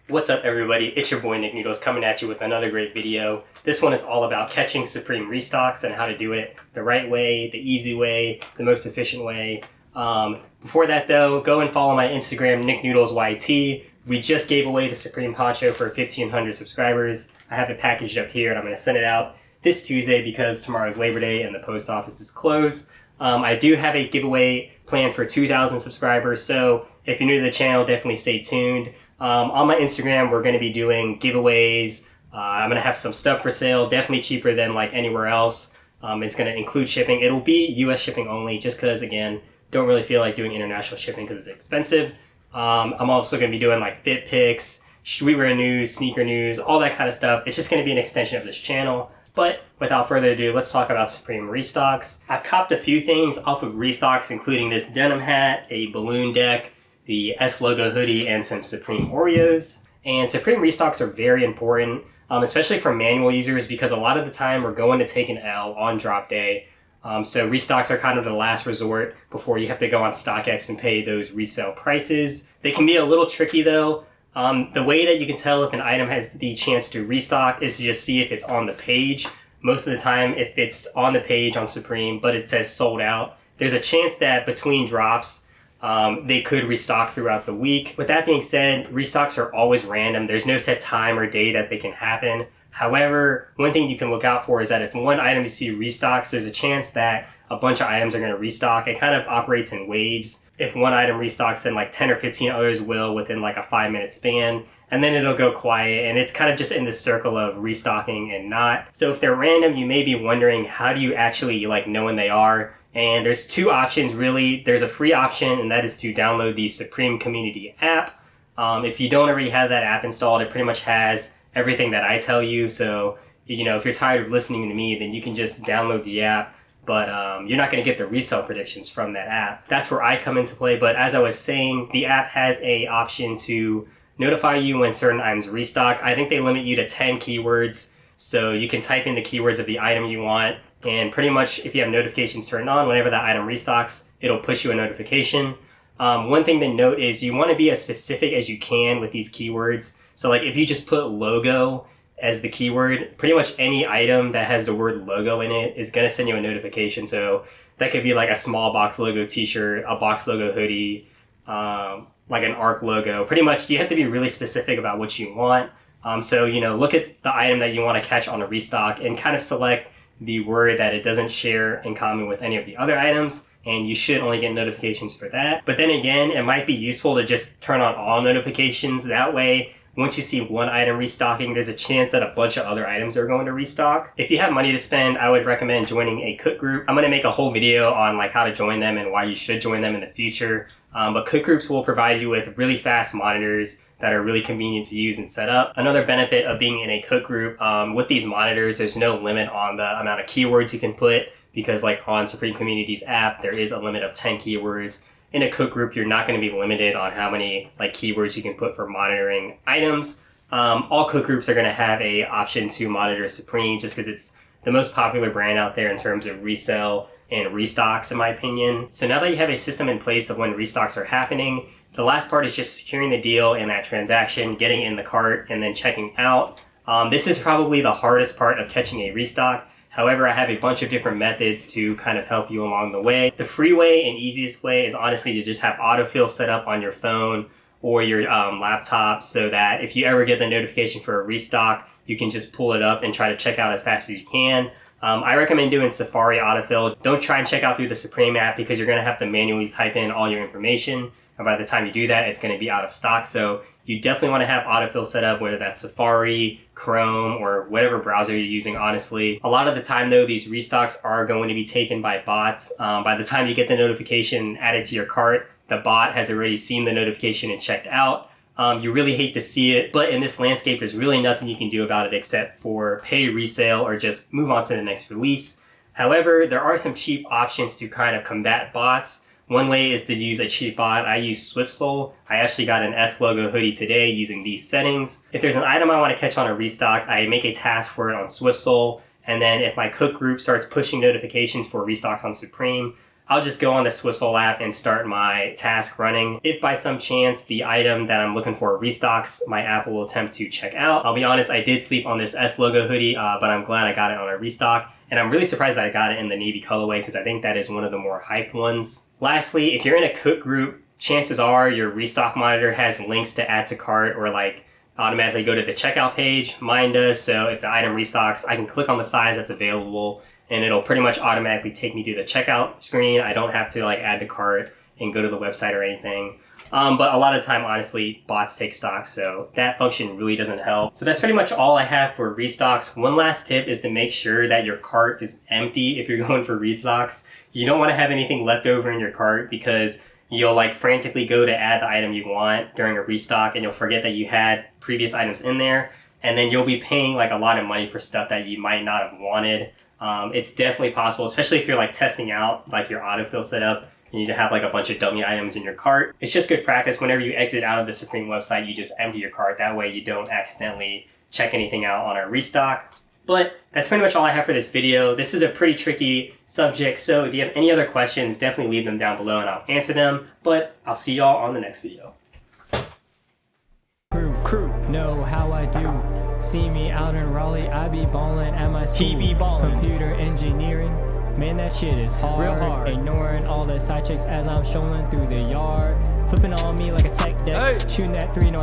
What's up everybody, it's your boy Nick Noodles coming at you with another great video. This one is all about catching Supreme restocks and how to do it the right way, the easy way, the most efficient way. Before that though, go and follow my Instagram, NickNoodlesYT. We just gave away the Supreme poncho for 1,500 subscribers. I have it packaged up here and I'm going to send it out this Tuesday because tomorrow's Labor Day and the post office is closed. I do have a giveaway planned for 2,000 subscribers, so if you're new to the channel, definitely stay tuned. On my Instagram, we're going to be doing giveaways. I'm going to have some stuff for sale, definitely cheaper than like anywhere else. It's going to include shipping. It'll be US shipping only just because, again, don't really feel like doing international shipping because it's expensive. I'm also going to be doing like fit pics, streetwear news, sneaker news, all that kind of stuff. It's just going to be an extension of this channel. But without further ado, let's talk about Supreme restocks. I've copped a few things off of restocks, including this denim hat, a balloon deck, the S logo hoodie, and some Supreme Oreos. And Supreme restocks are very important, especially for manual users, because a lot of the time we're going to take an L on drop day. So restocks are kind of the last resort before you have to go on StockX and pay those resale prices. They can be a little tricky though. The way that you can tell if an item has the chance to restock is to just see if it's on the page. Most of the time, if it's on the page on Supreme, but it says sold out, there's a chance that between drops, they could restock throughout the week. With that being said, restocks are always random. There's no set time or day that they can happen. However, one thing you can look out for is that if one item you see restocks, there's a chance that a bunch of items are going to restock. It kind of operates in waves. If one item restocks, then like 10 or 15 others will within like a 5-minute span, and then it'll go quiet, and it's kind of just in this circle of restocking and not. So if they're random, you may be wondering, how do you actually like know when they are? And there's two options really. There's a free option, and that is to download the Supreme Community app. If you don't already have that app installed, it pretty much has everything that I tell you. So, you know, if you're tired of listening to me, then you can just download the app. But you're not going to get the resale predictions from that app. That's where I come into play. But as I was saying, the app has a option to notify you when certain items restock. I think they limit you to 10 keywords. So you can type in the keywords of the item you want. And pretty much if you have notifications turned on, whenever that item restocks, it'll push you a notification. One thing to note is you want to be as specific as you can with these keywords. So like if you just put logo as the keyword, pretty much any item that has the word logo in it is going to send you a notification. So that could be like a small box logo t-shirt, a box logo hoodie, like an ARC logo. Pretty much you have to be really specific about what you want. So, you know, look at the item that you want to catch on a restock and kind of select the word that it doesn't share in common with any of the other items. And you should only get notifications for that. But then again, it might be useful to just turn on all notifications. That way, once you see one item restocking, there's a chance that a bunch of other items are going to restock. If you have money to spend, I would recommend joining a cook group. I'm going to make a whole video on like how to join them and why you should join them in the future. But cook groups will provide you with really fast monitors that are really convenient to use and set up. Another benefit of being in a cook group, with these monitors, there's no limit on the amount of keywords you can put, because like on Supreme Community's app, there is a limit of 10 keywords. In a cook group, you're not going to be limited on how many like keywords you can put for monitoring items. All cook groups are going to have a option to monitor Supreme just because it's the most popular brand out there in terms of resale and restocks, in my opinion. So now that you have a system in place of when restocks are happening, the last part is just securing the deal in that transaction, getting in the cart, and then checking out. This is probably the hardest part of catching a restock. However, I have a bunch of different methods to kind of help you along the way. The free way and easiest way is honestly to just have autofill set up on your phone or your laptop, so that if you ever get the notification for a restock, you can just pull it up and try to check out as fast as you can. I recommend doing Safari autofill. Don't try and check out through the Supreme app because you're going to have to manually type in all your information. And by the time you do that, it's going to be out of stock. So you definitely want to have autofill set up, whether that's Safari, Chrome, or whatever browser you're using, honestly. A lot of the time, though, these restocks are going to be taken by bots. By the time you get the notification added to your cart, the bot has already seen the notification and checked out. You really hate to see it, but in this landscape, there's really nothing you can do about it except for pay resale or just move on to the next release. However, there are some cheap options to kind of combat bots. One way is to use a cheap bot. I use Swiftsole. I actually got an S logo hoodie today using these settings. If there's an item I want to catch on a restock, I make a task for it on Swiftsole. And then if my cook group starts pushing notifications for restocks on Supreme, I'll just go on the Swiftsole app and start my task running. If by some chance the item that I'm looking for restocks, my app will attempt to check out. I'll be honest, I did sleep on this S logo hoodie, but I'm glad I got it on a restock. And I'm really surprised that I got it in the navy colorway because I think that is one of the more hyped ones. Lastly, if you're in a cook group, chances are your restock monitor has links to add to cart or like automatically go to the checkout page. Mine does, so if the item restocks, I can click on the size that's available and it'll pretty much automatically take me to the checkout screen. I don't have to like add to cart and go to the website or anything. But a lot of the time, honestly, bots take stock, so that function really doesn't help. So that's pretty much all I have for restocks. One last tip is to make sure that your cart is empty if you're going for restocks. You don't want to have anything left over in your cart because you'll like frantically go to add the item you want during a restock and you'll forget that you had previous items in there. And then you'll be paying like a lot of money for stuff that you might not have wanted. It's definitely possible, especially if you're like testing out like your autofill setup. You need to have like a bunch of dummy items in your cart. It's just good practice. Whenever you exit out of the Supreme website, you just empty your cart. That way you don't accidentally check anything out on a restock. But that's pretty much all I have for this video. This is a pretty tricky subject, so if you have any other questions, definitely leave them down below and I'll answer them. But I'll see y'all on the next video. Crew, know how I do. See me out in Raleigh, I be ballin' at my school. He be ballin'. Computer engineering, man, that shit is hard. Real hard. Ignoring all the side chicks as I'm strolling through the yard. Flipping on me like a tech deck. Hey. Shooting that 3, no,